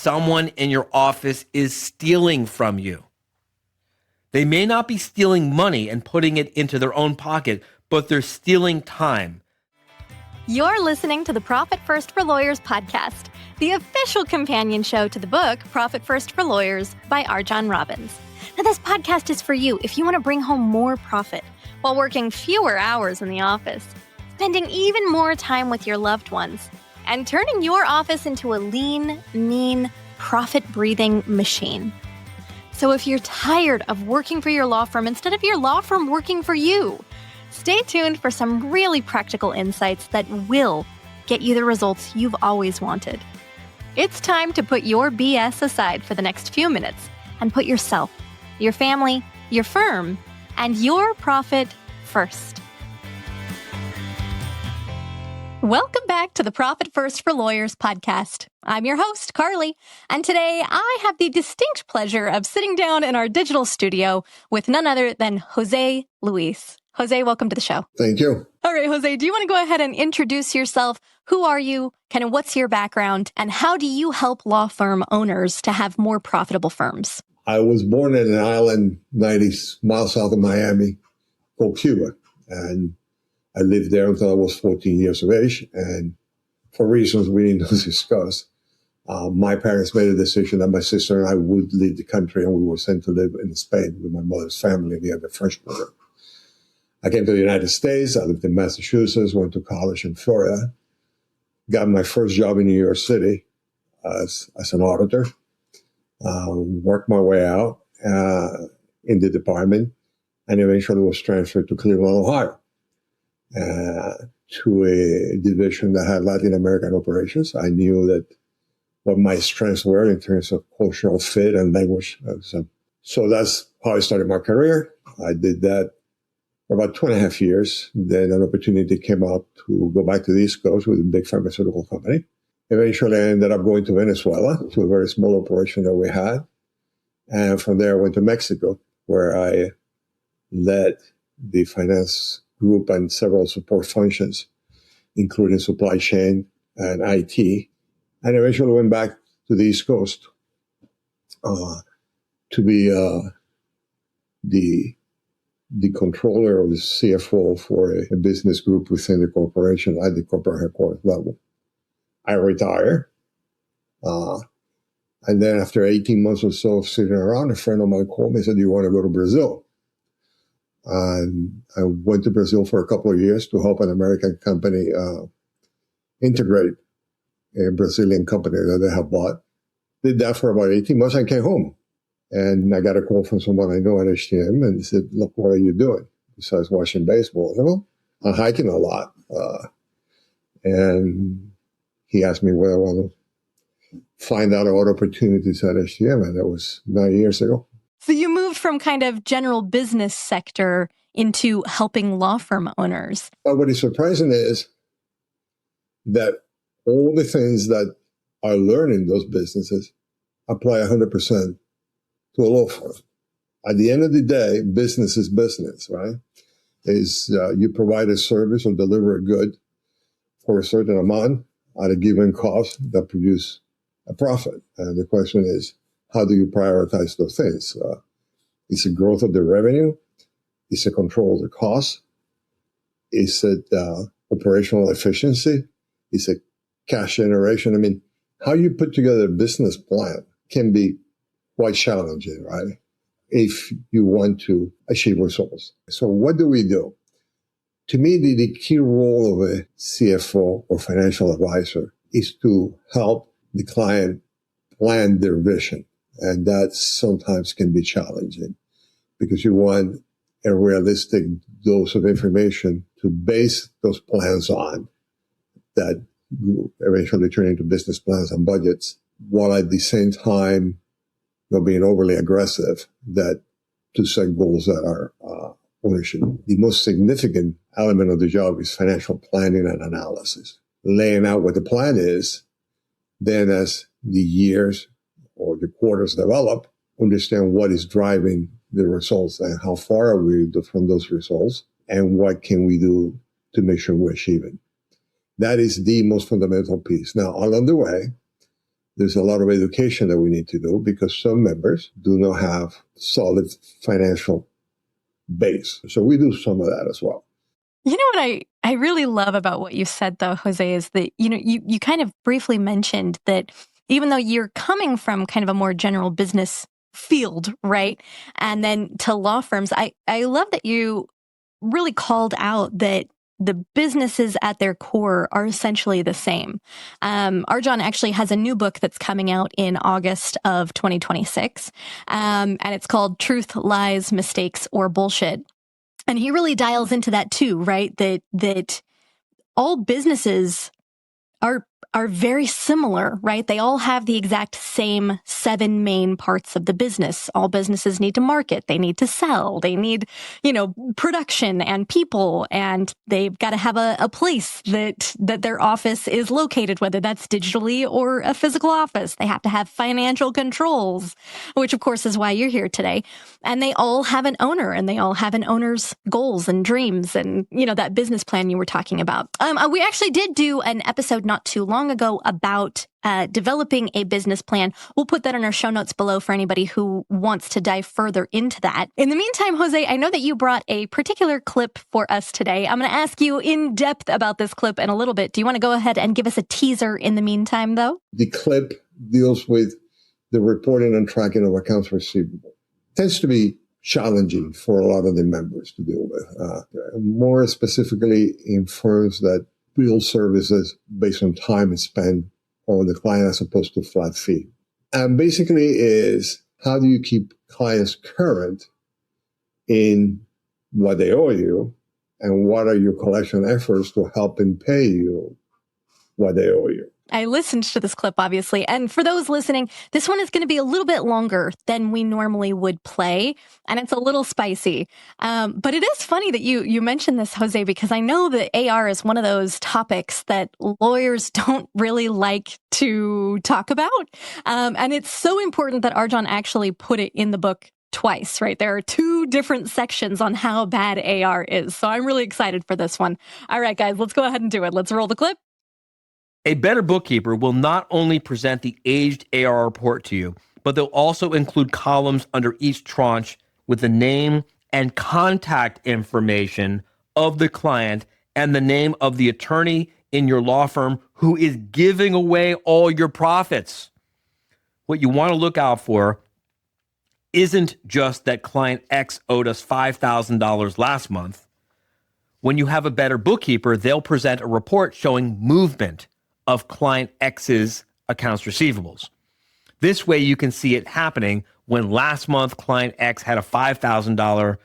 someone in your office is stealing from you. They may not be stealing money and putting it into their own pocket, but they're stealing time. You're listening to the Profit First for Lawyers podcast, the official companion show to the book Profit First for Lawyers by RJon Robins. Now, this podcast is for you if you want to bring home more profit while working fewer hours in the office, spending even more time with your loved ones, and turning your office into a lean, mean, profit-breathing machine. So if you're tired of working for your law firm instead of your law firm working for you, stay tuned for some really practical insights that will get you the results you've always wanted. It's time to put your BS aside for the next few minutes and put yourself, your family, your firm, and your profit first. Welcome back to the Profit First for Lawyers podcast. I'm your host, Carly, and today I have the distinct pleasure of sitting down in our digital studio with none other than Jose Luis. Jose, welcome to the show. Thank you. All right, Jose, do you want to go ahead and introduce yourself? Who are you? Kind of what's your background? And how do you help law firm owners to have more profitable firms? I was born in an island 90 miles south of Miami called Cuba. And I lived there until I was 14 years of age. And for reasons we didn't discuss, my parents made a decision that my sister and I would leave the country, and we were sent to live in Spain with my mother's family near the French border. I came to the United States. I lived in Massachusetts, went to college in Florida, got my first job in New York City as an auditor, worked my way out in the department, and eventually was transferred to Cleveland, Ohio, to a division that had Latin American operations. I knew that what my strengths were in terms of cultural fit and language. So that's how I started my career. I did that for about 2.5 years. Then an opportunity came up to go back to the East Coast with a big pharmaceutical company. Eventually, I ended up going to Venezuela, to a very small operation that we had. And from there, I went to Mexico, where I led the finance group and several support functions, including supply chain and IT. And eventually went back to the East Coast to be the controller or the CFO for a business group within the corporation at the corporate headquarters level. I retired. And then after 18 months or so of sitting around, a friend of mine called me and said, "Do you want to go to Brazil?" And I went to Brazil for a couple of years to help an American company integrate a Brazilian company that they have bought. Did that for about 18 months and came home. And I got a call from someone I know at HTM, and he said, "Look, what are you doing besides watching baseball?" I said, "Well, I'm hiking a lot." And he asked me whether I want to find out about opportunities at HTM, and that was 9 years ago. So you moved from kind of general business sector into helping law firm owners. What is surprising is that all the things that I learned in those businesses apply 100% to a law firm. At the end of the day, business is business, right? You provide a service or deliver a good for a certain amount at a given cost that produce a profit. And the question is, how do you prioritize those things? Is it growth of the revenue? Is it control of the cost? Is it operational efficiency? Is it cash generation? I mean, how you put together a business plan can be quite challenging, right? If you want to achieve results. So what do we do? To me, the key role of a CFO or financial advisor is to help the client plan their vision. And that sometimes can be challenging because you want a realistic dose of information to base those plans on that eventually turn into business plans and budgets, while at the same time not being overly aggressive to set goals that are ownership. The most significant element of the job is financial planning and analysis. Laying out what the plan is, then as the years or the quarters develop, understand what is driving the results and how far are we from those results and what can we do to make sure we achieve it. That is the most fundamental piece. Now, along the way, There's a lot of education that we need to do because some members do not have solid financial base. So we do some of that as well. You know what I really love about what you said, though, Jose, is that, you kind of briefly mentioned that even though you're coming from kind of a more general business field, right? And then to law firms, I love that you really called out that the businesses at their core are essentially the same. RJon actually has a new book that's coming out in August of 2026, and it's called Truth, Lies, Mistakes, or Bullshit. And he really dials into that too, right? That all businesses are very similar, right? They all have the exact same 7 main parts of the business. All businesses need to market. They need to sell. They need, production and people, and they've got to have a place that their office is located, whether that's digitally or a physical office. They have to have financial controls, which of course is why you're here today. And they all have an owner, and they all have an owner's goals and dreams and, that business plan you were talking about. We actually did do an episode not too long ago about developing a business plan. We'll put that in our show notes below for anybody who wants to dive further into that. In the meantime, Jose, I know that you brought a particular clip for us today. I'm going to ask you in depth about this clip in a little bit. Do you want to go ahead and give us a teaser in the meantime, though? The clip deals with the reporting and tracking of accounts receivable. It tends to be challenging for a lot of the members to deal with, more specifically in firms that bill services based on time spent on the client as opposed to flat fee. And basically is, how do you keep clients current in what they owe you, and what are your collection efforts to help them pay you what they owe you? I listened to this clip, obviously. And for those listening, this one is going to be a little bit longer than we normally would play. And it's a little spicy. But it is funny that you mentioned this, Jose, because I know that AR is one of those topics that lawyers don't really like to talk about. And it's so important that RJon actually put it in the book twice, right? There are 2 different sections on how bad AR is. So I'm really excited for this one. All right, guys, let's go ahead and do it. Let's roll the clip. A better bookkeeper will not only present the aged AR report to you, but they'll also include columns under each tranche with the name and contact information of the client and the name of the attorney in your law firm who is giving away all your profits. What you want to look out for isn't just that client X owed us $5,000 last month. When you have a better bookkeeper, they'll present a report showing movement of client X's accounts receivables. This way you can see it happening when last month client X had a $5,000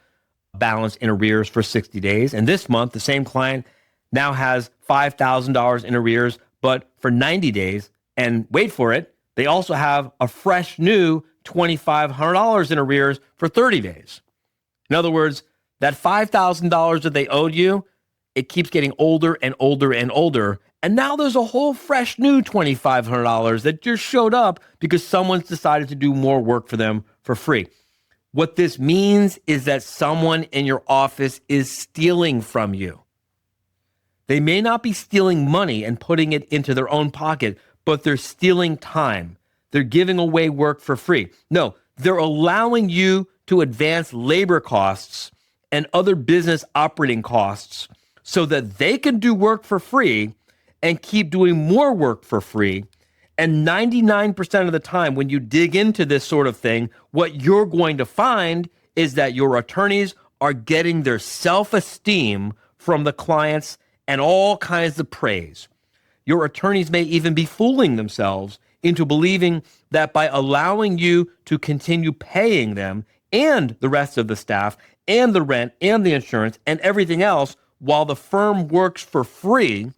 balance in arrears for 60 days. And this month, the same client now has $5,000 in arrears, but for 90 days. And wait for it, they also have a fresh new $2,500 in arrears for 30 days. In other words, that $5,000 that they owed you, it keeps getting older and older and older. And now there's a whole fresh new $2,500 that just showed up because someone's decided to do more work for them for free. What this means is that someone in your office is stealing from you. They may not be stealing money and putting it into their own pocket, but they're stealing time. They're giving away work for free. No, they're allowing you to advance labor costs and other business operating costs so that they can do work for free and keep doing more work for free. And 99% of the time, when you dig into this sort of thing, what you're going to find is that your attorneys are getting their self-esteem from the clients and all kinds of praise. Your attorneys may even be fooling themselves into believing that by allowing you to continue paying them and the rest of the staff and the rent and the insurance and everything else while the firm works for free,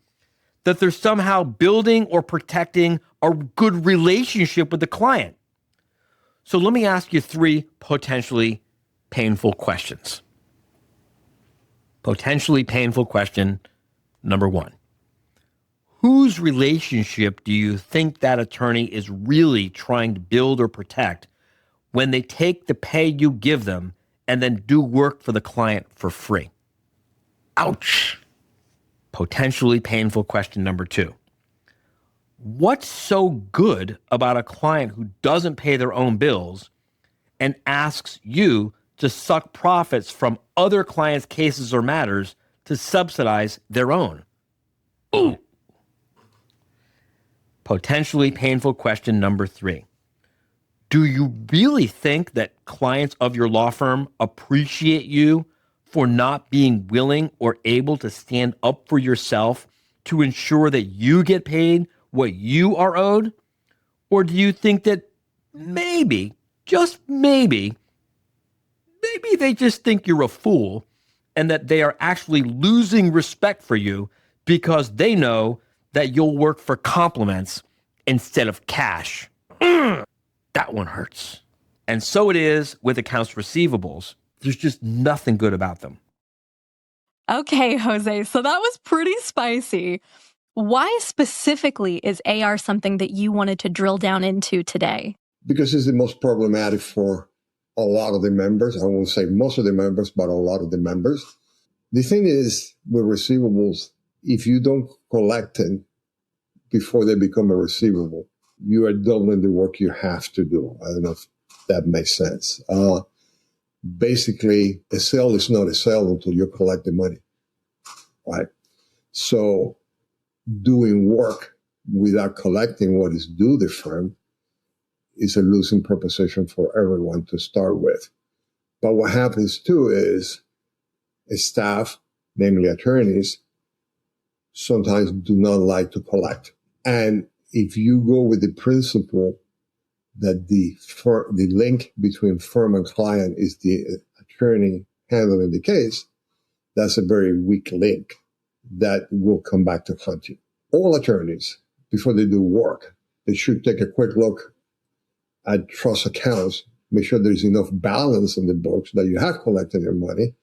that they're somehow building or protecting a good relationship with the client. So let me ask you 3 potentially painful questions. Potentially painful question number 1. Whose relationship do you think that attorney is really trying to build or protect when they take the pay you give them and then do work for the client for free? Ouch. Potentially painful question number 2. What's so good about a client who doesn't pay their own bills and asks you to suck profits from other clients' cases or matters to subsidize their own? Ooh. Potentially painful question number 3. Do you really think that clients of your law firm appreciate you for not being willing or able to stand up for yourself to ensure that you get paid what you are owed? Or do you think that maybe, just maybe they just think you're a fool and that they are actually losing respect for you because they know that you'll work for compliments instead of cash? That one hurts. And so it is with accounts receivables. There's just nothing good about them. Okay, Jose, so that was pretty spicy. Why specifically is AR something that you wanted to drill down into today? Because it's the most problematic for a lot of the members. I won't say most of the members, but a lot of the members. The thing is, with receivables, if you don't collect it before they become a receivable, you are doubling the work you have to do. I don't know if that makes sense. Basically, a sale is not a sale until you collect the money, right? So doing work without collecting what is due the firm is a losing proposition for everyone to start with. But what happens too is a staff, namely attorneys, sometimes do not like to collect. And if you go with the principle that the link between firm and client is the attorney handling the case, that's a very weak link that will come back to haunt you. All attorneys, before they do work, they should take a quick look at trust accounts, make sure there's enough balance in the books that you have collected your money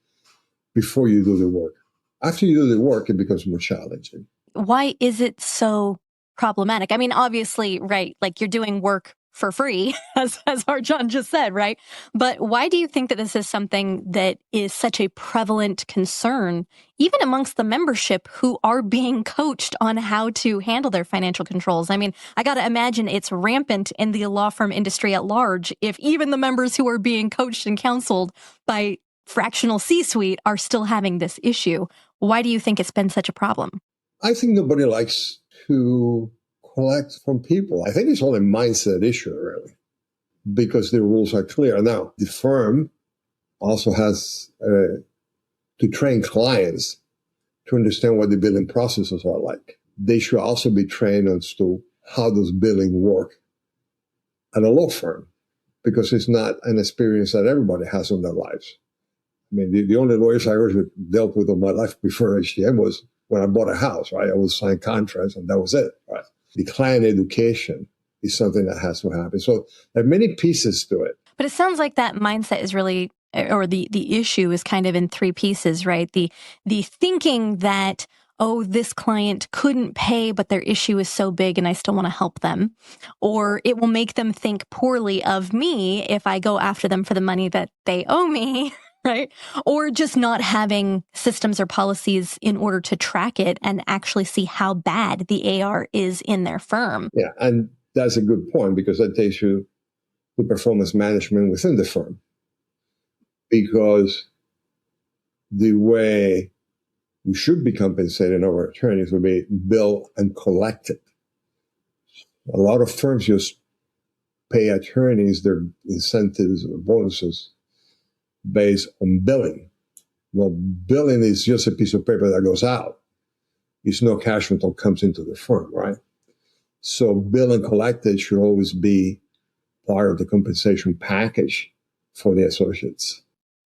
before you do the work. After you do the work, it becomes more challenging. Why is it so problematic? I mean, obviously, right, like you're doing work for free, as RJon just said, right? But why do you think that this is something that is such a prevalent concern, even amongst the membership who are being coached on how to handle their financial controls? I mean, I got to imagine it's rampant in the law firm industry at large if even the members who are being coached and counseled by fractional C-suite are still having this issue. Why do you think it's been such a problem? I think nobody likes to collect from people. I think it's all a mindset issue, really, because the rules are clear. Now, the firm also has to train clients to understand what the billing processes are like. They should also be trained as to how does billing work at a law firm, because it's not an experience that everybody has in their lives. I mean, the only lawyers I ever dealt with in my life before HTM was when I bought a house, right? I would sign contracts and that was it, right? The client education is something that has to happen. So there are many pieces to it. But it sounds like that mindset is really, or the issue is kind of in 3 pieces, right? The thinking that, oh, this client couldn't pay, but their issue is so big and I still want to help them. Or it will make them think poorly of me if I go after them for the money that they owe me. Right? Or just not having systems or policies in order to track it and actually see how bad the AR is in their firm. Yeah, and that's a good point because that takes you to performance management within the firm. Because the way we should be compensating our attorneys would be bill and collect it. A lot of firms just pay attorneys their incentives or bonuses based on billing. Well, billing is just a piece of paper that goes out. It's no cash rental comes into the firm, right? So bill and collected should always be part of the compensation package for the associates.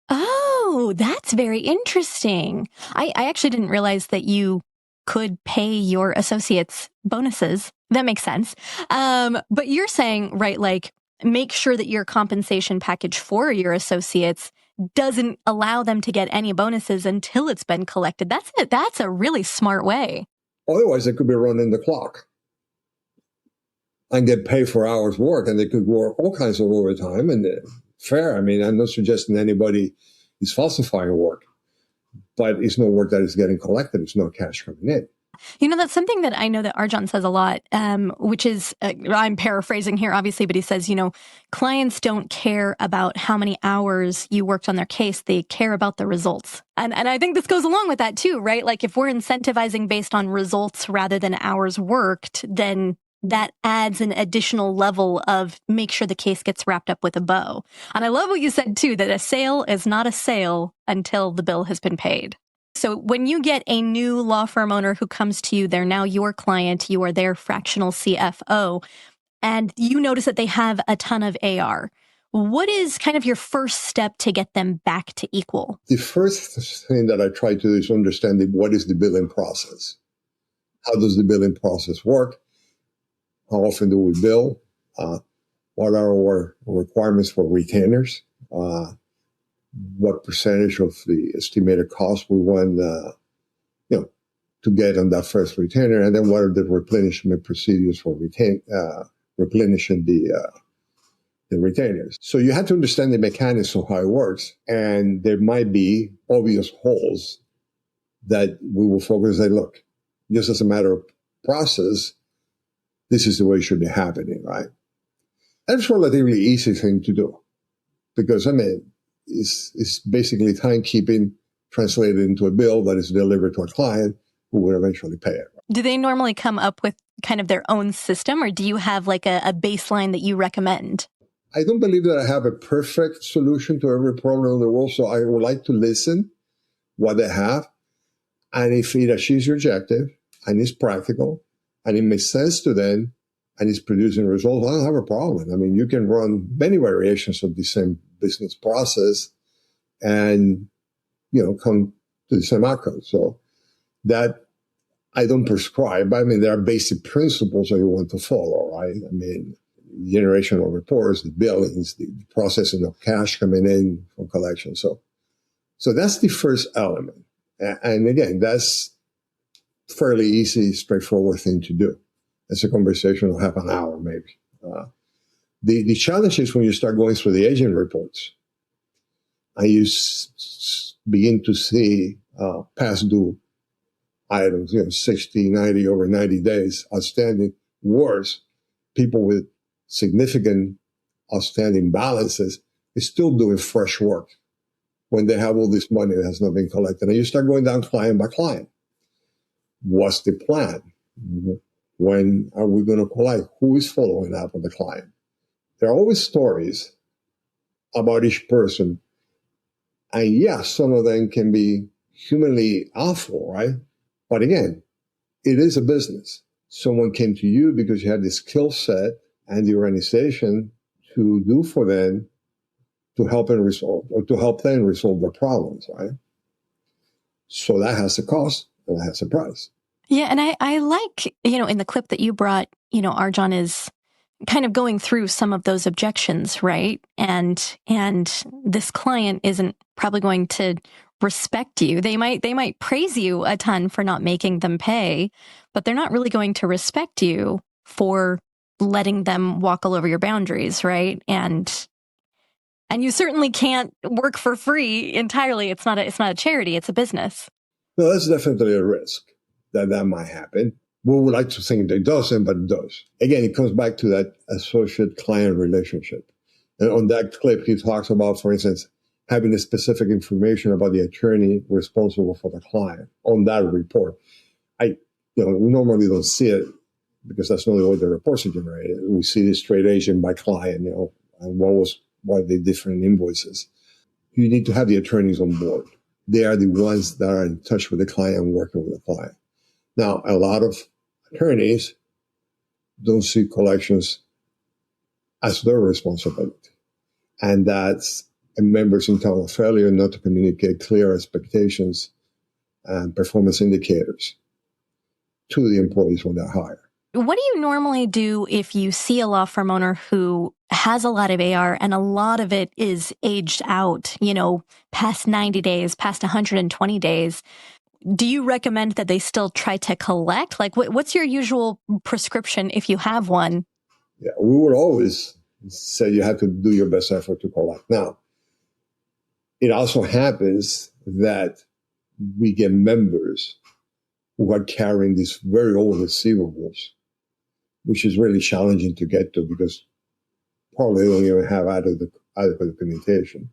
Oh, that's very interesting. I actually didn't realize that you could pay your associates bonuses. That makes sense. But you're saying, right, like make sure that your compensation package for your associates doesn't allow them to get any bonuses until it's been collected. That's it. That's a really smart way. Otherwise, they could be running the clock and get paid for hours work, and they could work all kinds of overtime. And fair. I mean, I'm not suggesting anybody is falsifying work, but it's no work that is getting collected. It's no cash coming in. That's something that I know that RJon says a lot, which is, I'm paraphrasing here, obviously, but he says, clients don't care about how many hours you worked on their case. They care about the results. And I think this goes along with that too, right? Like if we're incentivizing based on results rather than hours worked, then that adds an additional level of make sure the case gets wrapped up with a bow. And I love what you said too, that a sale is not a sale until the bill has been paid. So when you get a new law firm owner who comes to you, they're now your client, you are their fractional CFO, and you notice that they have a ton of AR. What is kind of your first step to get them back to equal? The first thing that I try to do is understand what is the billing process. How does the billing process work? How often do we bill? What are our requirements for retainers? What percentage of the estimated cost we want, to get on that first retainer, and then what are the replenishment procedures for replenishing the retainers. So you have to understand the mechanics of how it works, and there might be obvious holes that we will focus and say, look, just as a matter of process, this is the way it should be happening, right? That's a relatively easy thing to do because, it's basically timekeeping translated into a bill that is delivered to a client who will eventually pay it. Do they normally come up with kind of their own system, or do you have like a baseline that you recommend? I don't believe that I have a perfect solution to every problem in the world, so I would like to listen what they have. And if it achieves your objective and is practical and it makes sense to them and is producing results, I don't have a problem. You can run many variations of the same business process and, come to the same outcome. So that I don't prescribe. There are basic principles that you want to follow, right? Generation of reports, the billings, the processing of cash coming in from collection. So that's the first element. And again, that's fairly easy, straightforward thing to do. It's a conversation of half an hour, maybe. The challenge is when you start going through the agent reports and you begin to see past due items, 60, 90, over 90 days outstanding. Worse, people with significant outstanding balances is still doing fresh work when they have all this money that has not been collected. And you start going down client by client. What's the plan? When are we going to collect? Who is following up on the client? There are always stories about each person. And yes, some of them can be humanly awful, right? But again, it is a business. Someone came to you because you had the skill set and the organization to do for them to help them resolve their problems, right? So that has a cost and that has a price. Yeah, and I like, in the clip that you brought, RJon is kind of going through some of those objections, right? And this client isn't probably going to respect you. They might praise you a ton for not making them pay, but they're not really going to respect you for letting them walk all over your boundaries, right? And you certainly can't work for free entirely. It's not a charity, it's a business. No, that's definitely a risk that might happen. We would like to think it doesn't, but it does. Again, it comes back to that associate-client relationship. And on that clip, he talks about, for instance, having the specific information about the attorney responsible for the client on that report. We normally don't see it because that's not the way the reports are generated. We see the straight agent by client, and what are the different invoices. You need to have the attorneys on board. They are the ones that are in touch with the client and working with the client. Now, a lot of attorneys don't see collections as their responsibility. And that's a member's internal failure not to communicate clear expectations and performance indicators to the employees when they're hired. What do you normally do if you see a law firm owner who has a lot of AR and a lot of it is aged out, past 90 days, past 120 days? Do you recommend that they still try to collect? Like, what's your usual prescription if you have one? Yeah, we would always say you have to do your best effort to collect. Now, it also happens that we get members who are carrying these very old receivables, which is really challenging to get to because probably they don't even have adequate documentation.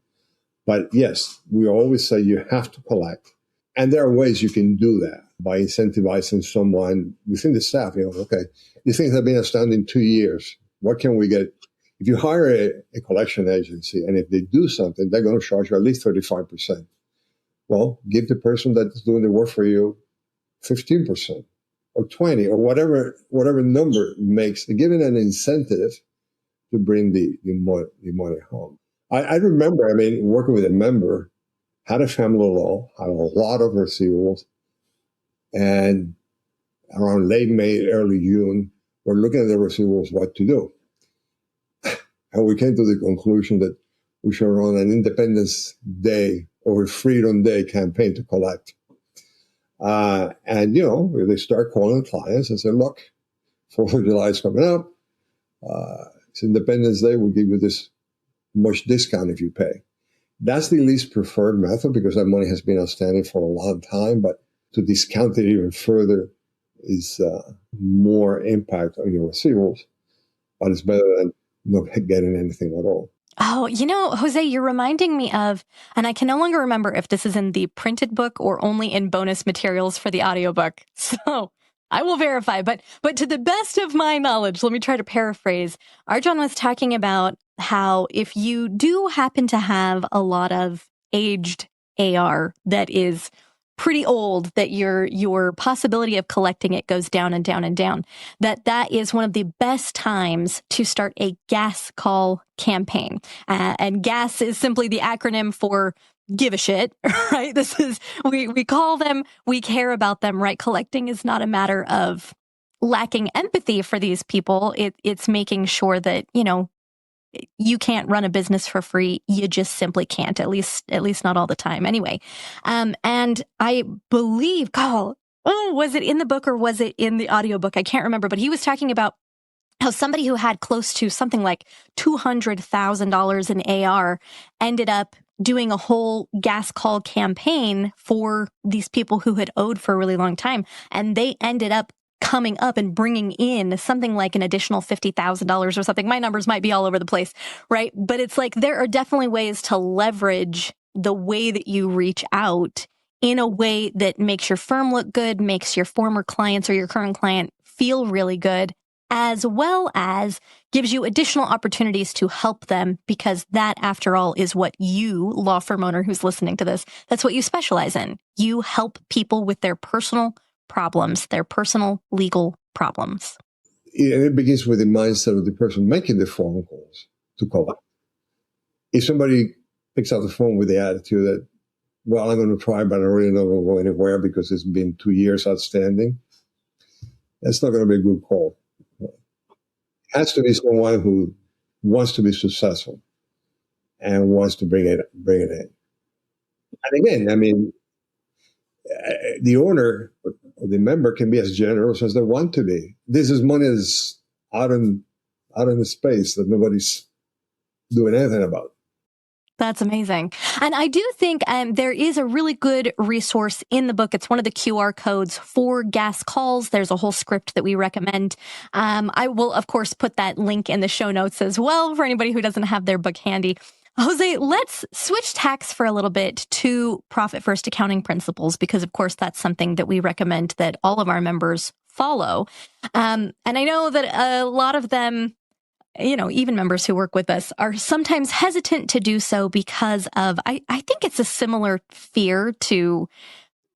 But yes, we always say you have to collect. And there are ways you can do that by incentivizing someone within the staff. Okay, these things have been outstanding 2 years. What can we get? If you hire a collection agency and if they do something, they're going to charge you at least 35%. Well, give the person that's doing the work for you 15% or 20 or whatever number makes, giving an incentive to bring the money home. I remember, working with a member, had a family law, had a lot of receivables, and around late May, early June, we're looking at the receivables, what to do. And we came to the conclusion that we should run an Independence Day or a Freedom Day campaign to collect. And they start calling clients and say, look, 4th of July is coming up. It's Independence Day. We'll give you this much discount if you pay. That's the least preferred method because that money has been outstanding for a long time. But to discount it even further is more impact on your receivables. But it's better than not getting anything at all. Oh, Jose, you're reminding me of, and I can no longer remember if this is in the printed book or only in bonus materials for the audiobook. So I will verify. But to the best of my knowledge, let me try to paraphrase. RJon was talking about how if you do happen to have a lot of aged AR that is pretty old, that your possibility of collecting it goes down and down and down, that is one of the best times to start a gas call campaign. And gas is simply the acronym for give a shit, right? This is, we call them, we care about them, right? Collecting is not a matter of lacking empathy for these people. It's making sure that, you can't run a business for free. You just simply can't, at least not all the time. Anyway. And I believe, was it in the book or was it in the audiobook? I can't remember, but he was talking about how somebody who had close to something like $200,000 in AR ended up doing a whole gas call campaign for these people who had owed for a really long time. And they ended up coming up and bringing in something like an additional $50,000 or something. My numbers might be all over the place, right? But it's like there are definitely ways to leverage the way that you reach out in a way that makes your firm look good, makes your former clients or your current client feel really good, as well as gives you additional opportunities to help them, because that, after all, is what you, law firm owner who's listening to this, that's what you specialize in. You help people with their personal problems, their personal legal problems. It begins with the mindset of the person making the phone calls to collect. If somebody picks up the phone with the attitude that, well, I'm going to try, but I really don't going to go anywhere because it's been 2 years outstanding, that's not going to be a good call. It has to be someone who wants to be successful and wants to bring it in. And again, the owner or the member can be as generous as they want to be. This is money that's out in the space that nobody's doing anything about. That's amazing. And I do think there is a really good resource in the book. It's one of the QR codes for gas calls. There's a whole script that we recommend. I will, of course, put that link in the show notes as well for anybody who doesn't have their book handy. Jose, let's switch tacks for a little bit to profit first accounting principles, because, of course, that's something that we recommend that all of our members follow. And I know that a lot of them, even members who work with us, are sometimes hesitant to do so because of, I think it's a similar fear to,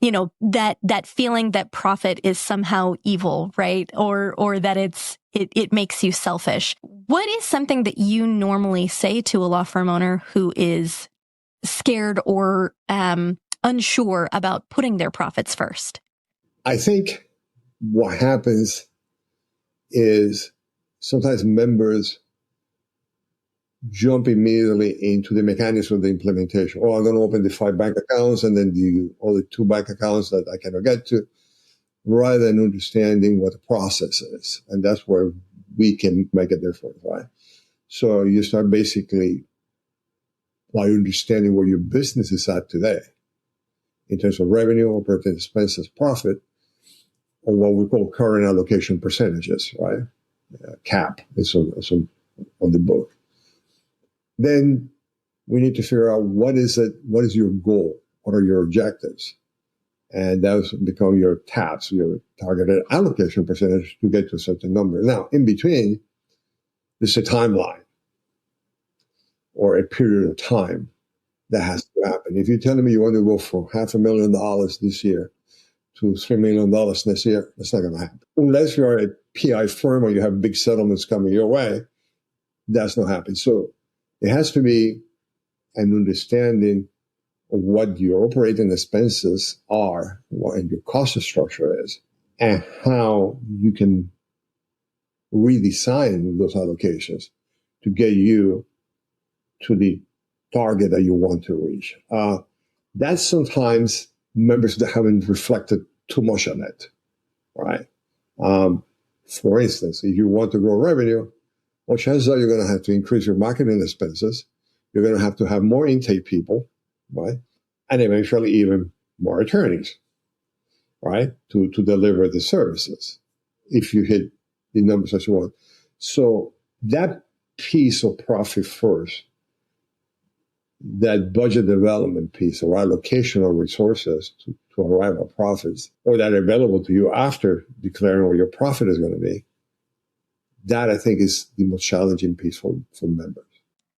that feeling that profit is somehow evil, right? Or that it makes you selfish. What is something that you normally say to a law firm owner who is scared or unsure about putting their profits first? I think what happens is sometimes members jump immediately into the mechanics of the implementation. Oh, I'm going to open the 5 bank accounts and then the other 2 bank accounts that I cannot get to, rather than understanding what the process is. And that's where we can make a difference, right? So you start basically by understanding where your business is at today in terms of revenue, operating expenses, profit, or what we call current allocation percentages, right? CAP is on the book. Then we need to figure out what is your goal? What are your objectives? And those become your TAPs, your targeted allocation percentage to get to a certain number. Now, in between, there's a timeline or a period of time that has to happen. If you're telling me you want to go from $500,000 this year to $3 million next year, that's not going to happen. Unless you're a PI firm or you have big settlements coming your way, that's not happening. So it has to be an understanding of what your operating expenses are, what your cost structure is, and how you can redesign those allocations to get you to the target that you want to reach. That's sometimes members that haven't reflected too much on it, right? For instance, if you want to grow revenue, well, chances are you're going to have to increase your marketing expenses. You're going to have more intake people, right? And eventually even more attorneys, right? To deliver the services if you hit the numbers that you want. So that piece of profit first, that budget development piece or allocation of resources to arrive at profits, or that are available to you after declaring what your profit is going to be, that I think is the most challenging piece for members.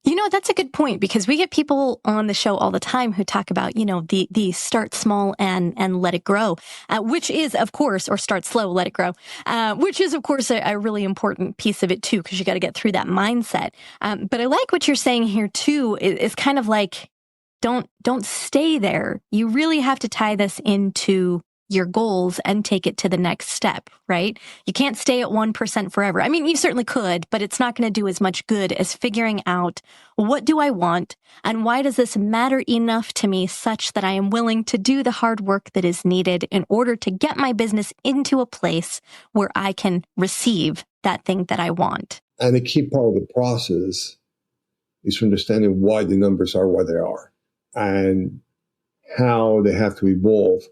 You know, that's a good point, because we get people on the show all the time who talk about, the start small and let it grow, which is, of course, or start slow, let it grow, which is, of course, a really important piece of it, too, because you got to get through that mindset. But I like what you're saying here, too, is kind of like, don't stay there. You really have to tie this into your goals and take it to the next step, right? You can't stay at 1% forever. I mean, you certainly could, but it's not going to do as much good as figuring out, what do I want and why does this matter enough to me such that I am willing to do the hard work that is needed in order to get my business into a place where I can receive that thing that I want. And a key part of the process is understanding why the numbers are what they are and how they have to evolve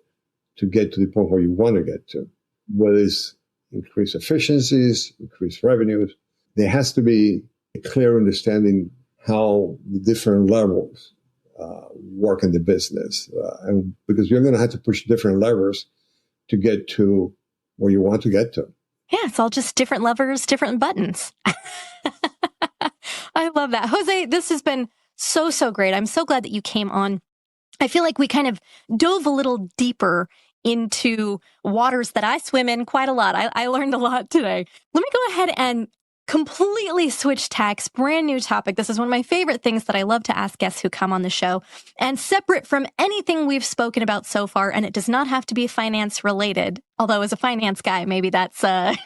to get to the point where you want to get to, whether it's increase efficiencies, increase revenues. There has to be a clear understanding how the different levels work in the business. And because you're going to have to push different levers to get to where you want to get to. Yeah, it's all just different levers, different buttons. I love that. Jose, this has been so great. I'm so glad that you came on. I feel like we kind of dove a little deeper into waters that I swim in quite a lot. I learned a lot today. Let me go ahead and completely switch tacks, brand new topic. This is one of my favorite things that I love to ask guests who come on the show, and separate from anything we've spoken about so far, and it does not have to be finance related, although as a finance guy, maybe that's a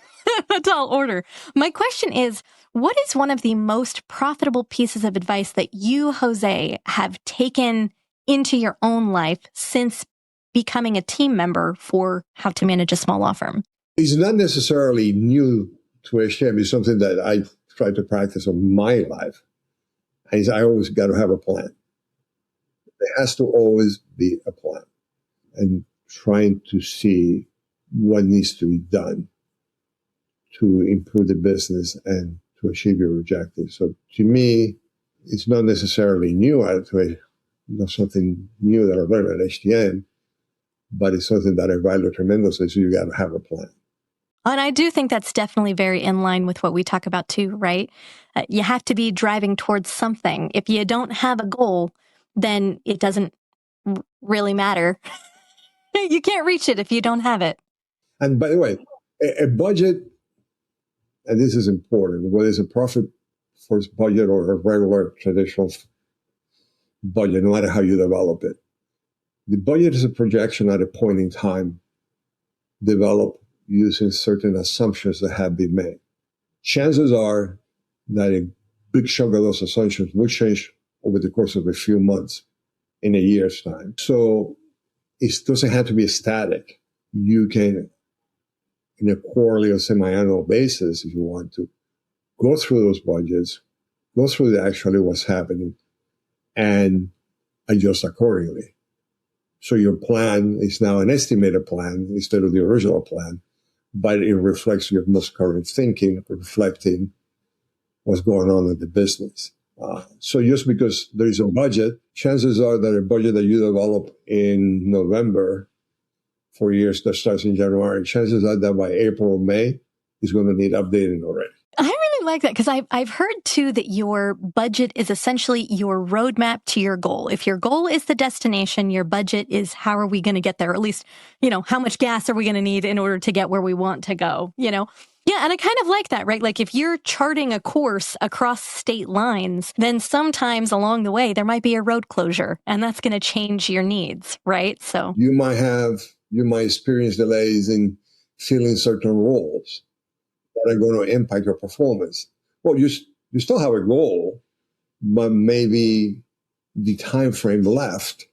tall order. My question is, what is one of the most profitable pieces of advice that you, Jose, have taken into your own life since becoming a team member for How to Manage a Small Law Firm? It's not necessarily new to HM. It's something that I try to practice in my life. And I always got to have a plan. There has to always be a plan, and trying to see what needs to be done to improve the business and to achieve your objectives. So to me, it's not necessarily new. Not something new that I learned at HTM, but it's something that I value tremendously. So you got to have a plan. And I do think that's definitely very in line with what we talk about too, right? You have to be driving towards something. If you don't have a goal, then it doesn't really matter. You can't reach it if you don't have it. And by the way, a budget, and this is important, whether it's a profit first budget or a regular traditional budget, no matter how you develop it. The budget is a projection at a point in time developed using certain assumptions that have been made. Chances are that a big chunk of those assumptions will change over the course of a few months, in a year's time. So it doesn't have to be static. You can, in a quarterly or semi-annual basis, if you want to, go through those budgets, go through actually what's happening, and adjust accordingly. So your plan is now an estimated plan instead of the original plan. but it reflects your most current thinking, reflecting what's going on in the business. So just because there is a budget, chances are that a budget that you develop in November for years that starts in January, chances are that by April or May is going to need updating already. I really like that because I've heard too that your budget is essentially your roadmap to your goal. If your goal is the destination, your budget is how are we going to get there? Or at least, how much gas are we going to need in order to get where we want to go, Yeah, and I kind of like that, right? Like if you're charting a course across state lines, then sometimes along the way, there might be a road closure and that's going to change your needs, right? So you might experience delays in filling certain roles that are going to impact your performance. Well, you still have a goal, but maybe the time frame left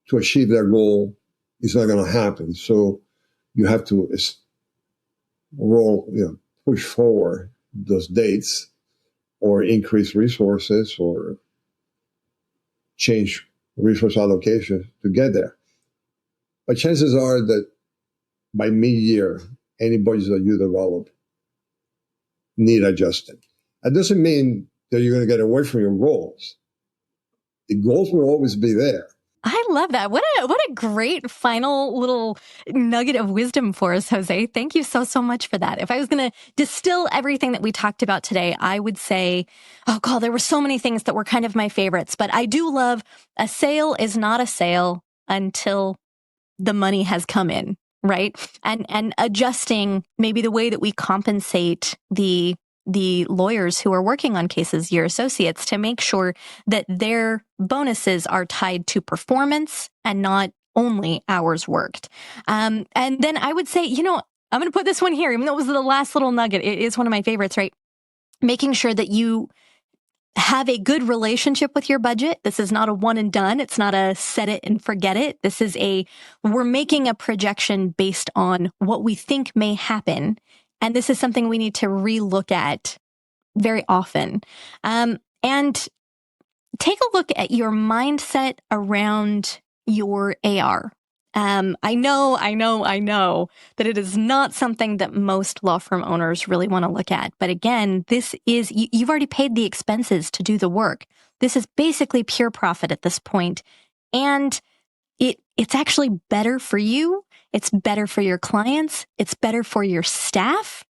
to achieve that goal is not going to happen. So you have to push forward those dates or increase resources or change resource allocation to get there. But chances are that by mid-year, any budgets that you develop need adjusting. That doesn't mean that you're going to get away from your goals. The goals will always be there. I love that. What a great final little nugget of wisdom for us, Jose. Thank you so much for that. If I was going to distill everything that we talked about today, I would say, there were so many things that were kind of my favorites, but I do love a sale is not a sale until the money has come in, right? And adjusting maybe the way that we compensate the lawyers who are working on cases, your associates, to make sure that their bonuses are tied to performance and not only hours worked. And then I would say, I'm going to put this one here, even though it was the last little nugget. It is one of my favorites, right? Making sure that you have a good relationship with your budget. This is not a one and done. It's not a set it and forget it. This is we're making a projection based on what we think may happen. And this is something we need to relook at very often. And take a look at your mindset around your AR. I know that it is not something that most law firm owners really want to look at. But again, this is, you've already paid the expenses to do the work. This is basically pure profit at this point. And it's actually better for you. It's better for your clients. It's better for your staff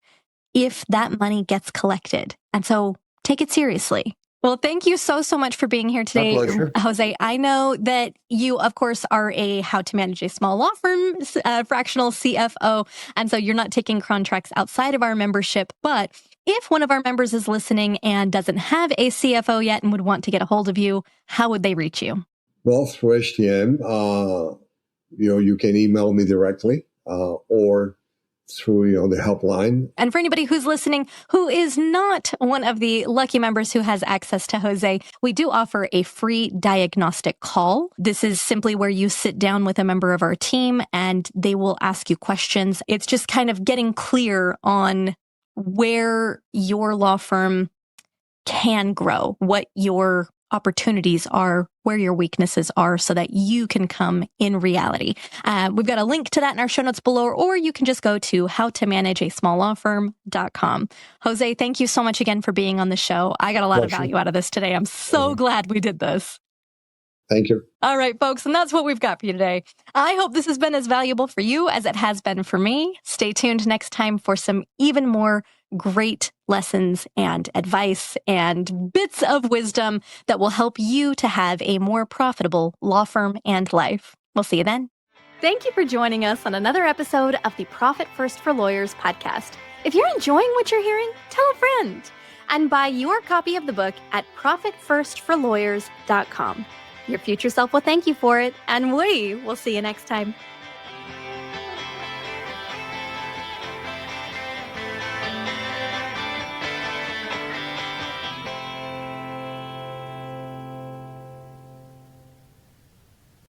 if that money gets collected. And so take it seriously. Well, thank you so much for being here today, Jose. I know that you, of course, are a How to Manage a Small Law Firm fractional CFO. And so you're not taking contracts outside of our membership. But if one of our members is listening and doesn't have a CFO yet and would want to get a hold of you, how would they reach you? Well, through HTM, you can email me directly or through the helpline. And for anybody who's listening who is not one of the lucky members who has access to Jose, we do offer a free diagnostic call. This is simply where you sit down with a member of our team and they will ask you questions. It's just kind of getting clear on where your law firm can grow, what your opportunities are, where your weaknesses are, so that you can come in reality. We've got a link to that in our show notes below, or you can just go to howtomanageasmalllawfirm.com. Jose, thank you so much again for being on the show. I got a lot of value out of this today. I'm so glad we did this. Thank you. All right, folks, and that's what we've got for you today. I hope this has been as valuable for you as it has been for me. Stay tuned next time for some even more great lessons and advice and bits of wisdom that will help you to have a more profitable law firm and life. We'll see you then. Thank you for joining us on another episode of the Profit First for Lawyers podcast. If you're enjoying what you're hearing, tell a friend and buy your copy of the book at profitfirstforlawyers.com. Your future self will thank you for it, and we will see you next time.